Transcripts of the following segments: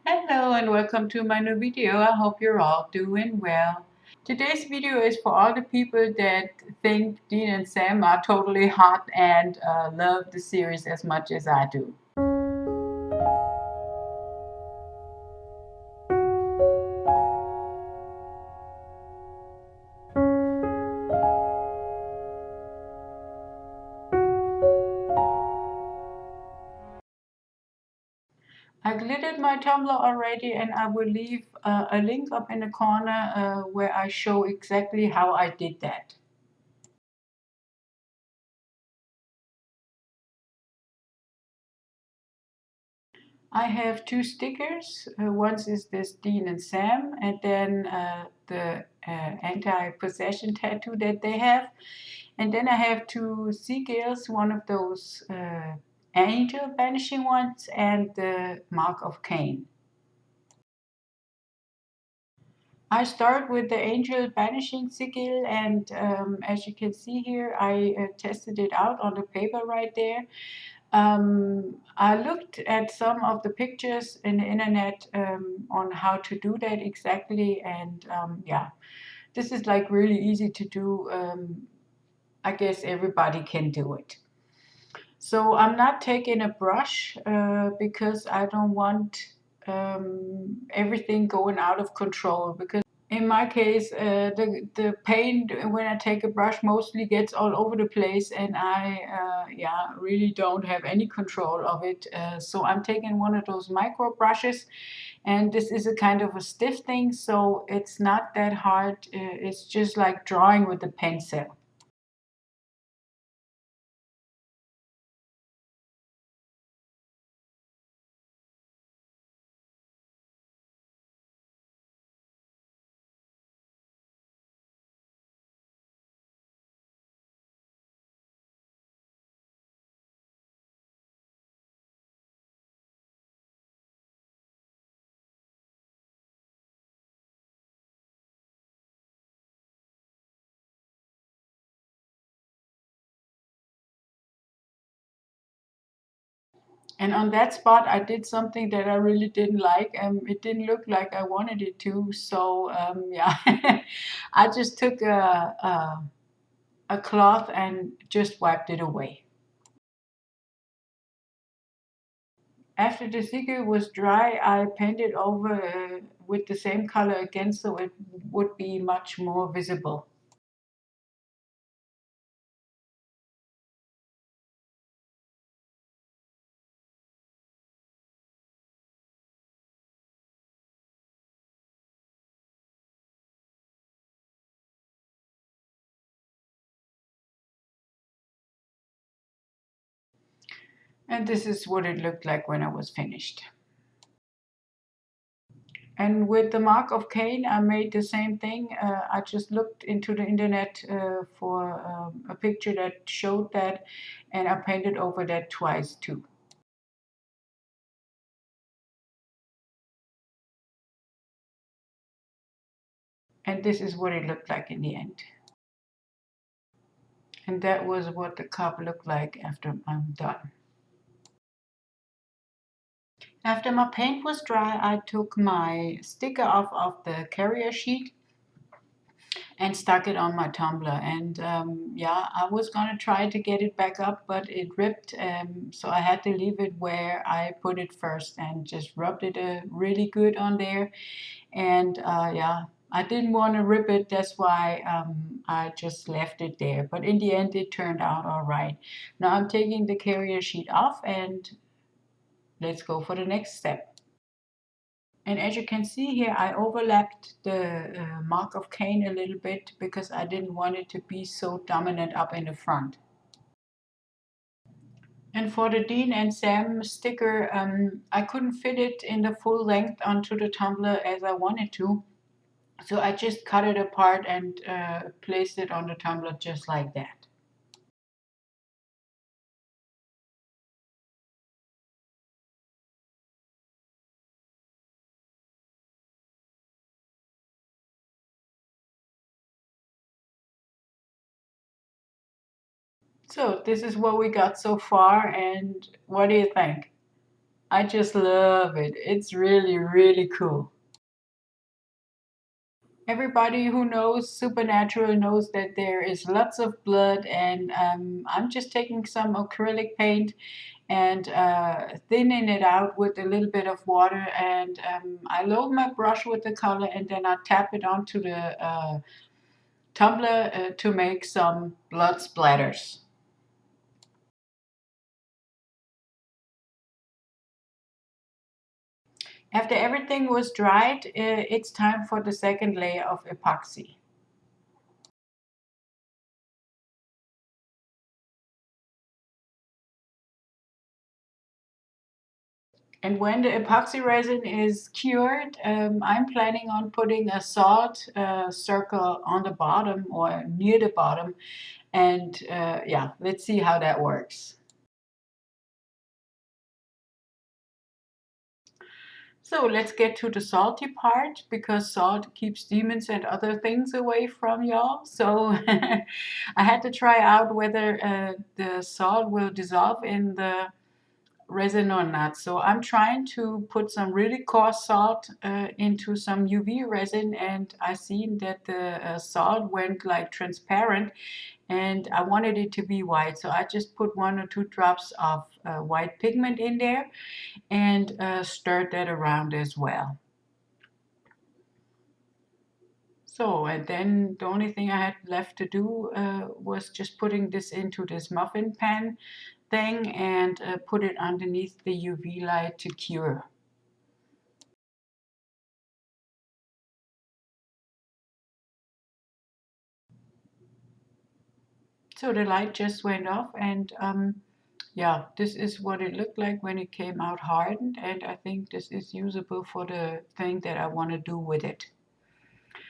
Hello and welcome to my new video. I hope you're all doing well. Today's video is for all the people that think Dean and Sam are totally hot and love the series as much as I do. I glittered my Tumblr already and I will leave a link up in the corner where I show exactly how I did that. I have two stickers. One is this Dean and Sam, and then the anti-possession tattoo that they have. And then I have two seagulls, one of those angel vanishing ones, and the mark of Cain. I start with the angel vanishing seagull, and as you can see here, I tested it out on the paper right there. I looked at some of the pictures in the internet on how to do that exactly, and yeah, this is like really easy to do. I guess everybody can do it. So I'm not taking a brush because I don't want everything going out of control, because in my case, the paint when I take a brush mostly gets all over the place, and I yeah, really don't have any control of it. So I'm taking one of those micro brushes, and this is a kind of a stiff thing, so it's not that hard. It's just like drawing with a pencil. And on that spot, I did something that I really didn't like, and it didn't look like I wanted it to. So yeah, I just took a cloth and just wiped it away. After the sticker was dry, I painted over with the same color again, so it would be much more visible. And this is what it looked like when I was finished. And with the mark of Cain, I made the same thing. I just looked into the internet for a picture that showed that, and I painted over that twice too. And this is what it looked like in the end. And that was what the cup looked like after I'm done. After my paint was dry, I took my sticker off of the carrier sheet and stuck it on my tumbler. And yeah, I was gonna try to get it back up, but it ripped, so I had to leave it where I put it first and just rubbed it really good on there. And yeah, I didn't want to rip it, that's why I just left it there. But in the end, it turned out all right. Now I'm taking the carrier sheet off, and let's go for the next step. And as you can see here, I overlapped the mark of Cain a little bit because I didn't want it to be so dominant up in the front. And for the Dean and Sam sticker, I couldn't fit it in the full length onto the tumbler as I wanted to. So I just cut it apart and placed it on the tumbler just like that. So this is what we got so far, and what do you think? I just love it. It's really, really cool. Everybody who knows Supernatural knows that there is lots of blood, and I'm just taking some acrylic paint and thinning it out with a little bit of water, and I load my brush with the color, and then I tap it onto the tumbler to make some blood splatters. After everything was dried, it's time for the second layer of epoxy. And when the epoxy resin is cured, I'm planning on putting a salt circle on the bottom or near the bottom. And yeah, let's see how that works. So let's get to the salty part, because salt keeps demons and other things away from y'all. So I had to try out whether the salt will dissolve in the resin or not. So I'm trying to put some really coarse salt into some UV resin, and I seen that the salt went like transparent, and I wanted it to be white. So I just put 1 or 2 drops of white pigment in there and stirred that around as well. So, and then the only thing I had left to do was just putting this into this muffin pan thing and put it underneath the UV light to cure. So the light just went off, and yeah, this is what it looked like when it came out hardened, and I think this is usable for the thing that I want to do with it.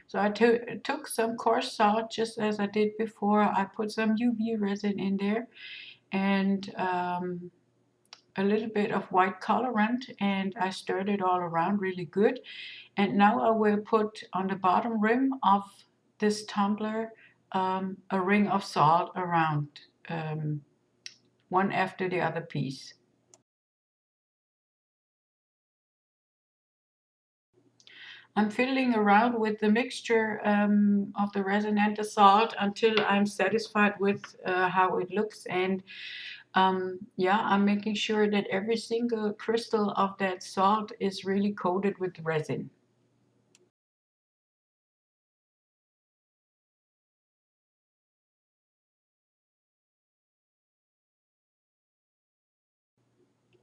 So I took some coarse salt just as I did before. I put some UV resin in there and a little bit of white colorant, and I stirred it all around really good. And now I will put on the bottom rim of this tumbler a ring of salt around, um, one after the other piece. I'm fiddling around with the mixture of the resin and the salt until I'm satisfied with how it looks. And yeah, I'm making sure that every single crystal of that salt is really coated with resin.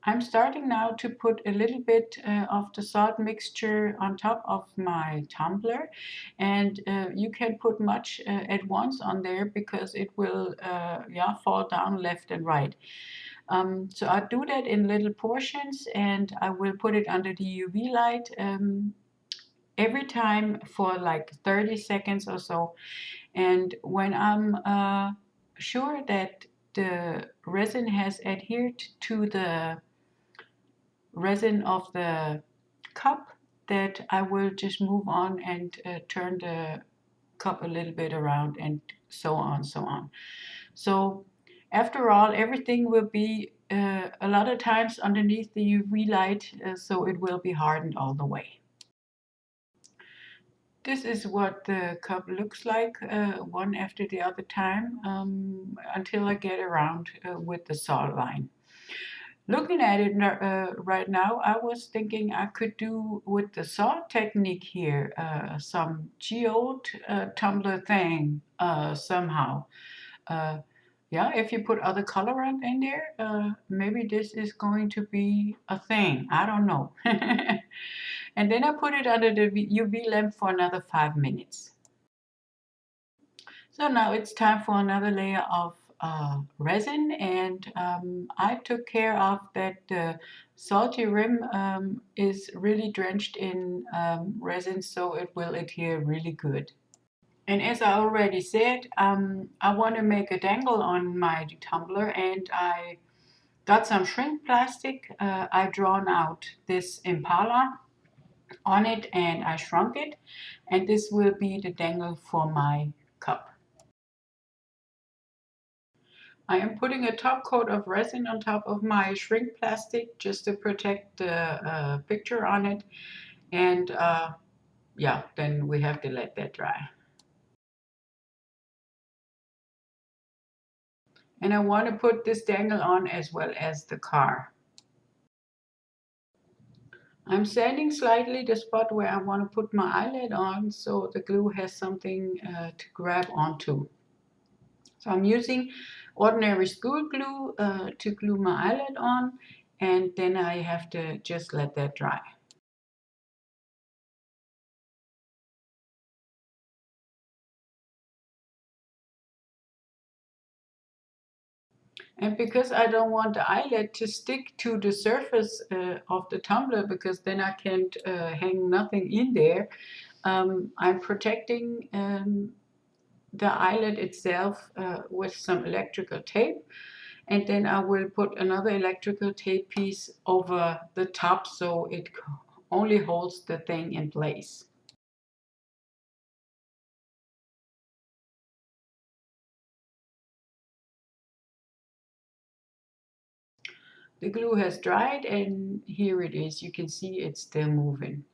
I'm starting now to put a little bit of the salt mixture on top of my tumbler, and you can put much at once on there because it will yeah, fall down left and right. So I do that in little portions, and I will put it under the UV light every time for like 30 seconds or so. And when I'm sure that the resin has adhered to the resin of the cup, that I will just move on and turn the cup a little bit around, and so on, so on. So after all, everything will be a lot of times underneath the UV light, so it will be hardened all the way. This is what the cup looks like one after the other time until I get around with the salt line. Looking at it right now, I was thinking I could do with the salt technique here some geode tumbler thing somehow. Uh, yeah, if you put other colorant in there, maybe this is going to be a thing. I don't know. And then I put it under the UV lamp for another 5 minutes. So now it's time for another layer of resin, and I took care of that the salty rim is really drenched in resin, so it will adhere really good. And as I already said, I want to make a dangle on my tumbler, and I got some shrink plastic. I drawn out this impala on it, and I shrunk it, and this will be the dangle for my cup. I am putting a top coat of resin on top of my shrink plastic just to protect the picture on it. And yeah, then we have to let that dry. And I want to put this dangle on as well as the car. I'm sanding slightly the spot where I want to put my eyelet on so the glue has something to grab onto. So I'm using ordinary school glue to glue my eyelet on, and then I have to just let that dry. And because I don't want the eyelet to stick to the surface of the tumbler, because then I can't hang nothing in there, I'm protecting the eyelet itself with some electrical tape. And then I will put another electrical tape piece over the top so it only holds the thing in place. The glue has dried and here it is. You can see it's still moving.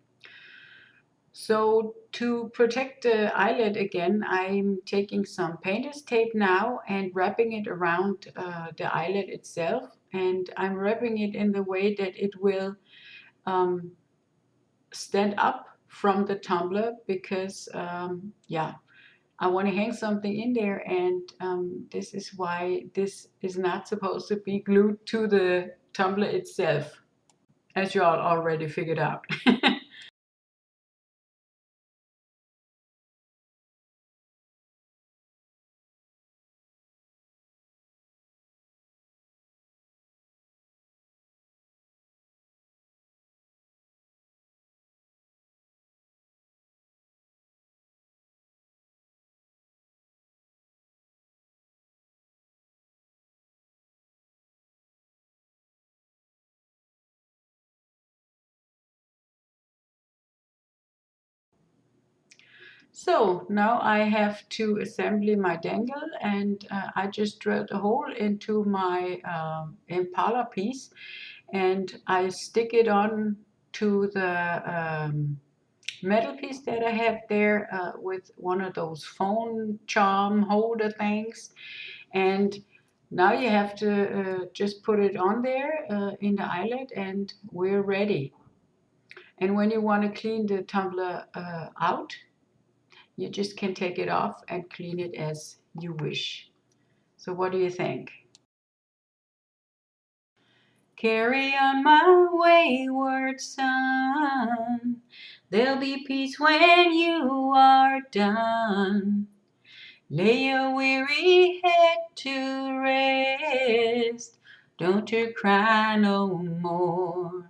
So to protect the eyelet again, I'm taking some painter's tape now and wrapping it around the eyelet itself. And I'm wrapping it in the way that it will stand up from the tumbler because, yeah, I want to hang something in there, and this is why this is not supposed to be glued to the tumbler itself, as you all already figured out. So now I have to assemble my dangle, and I just drilled a hole into my Impala piece, and I stick it on to the metal piece that I have there with one of those phone charm holder things. And now you have to just put it on there in the eyelet, and we're ready. And when you want to clean the tumbler out, you just can take it off and clean it as you wish. So what do you think? Carry on my wayward son, there'll be peace when you are done. Lay your weary head to rest, don't you cry no more.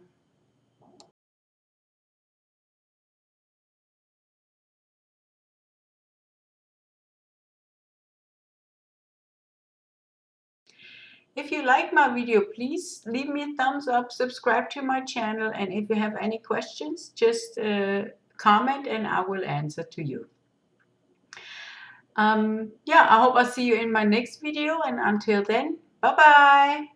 If you like my video, please leave me a thumbs up, subscribe to my channel, and if you have any questions, just comment and I will answer to you. Yeah, I hope I see you in my next video, and until then, bye bye.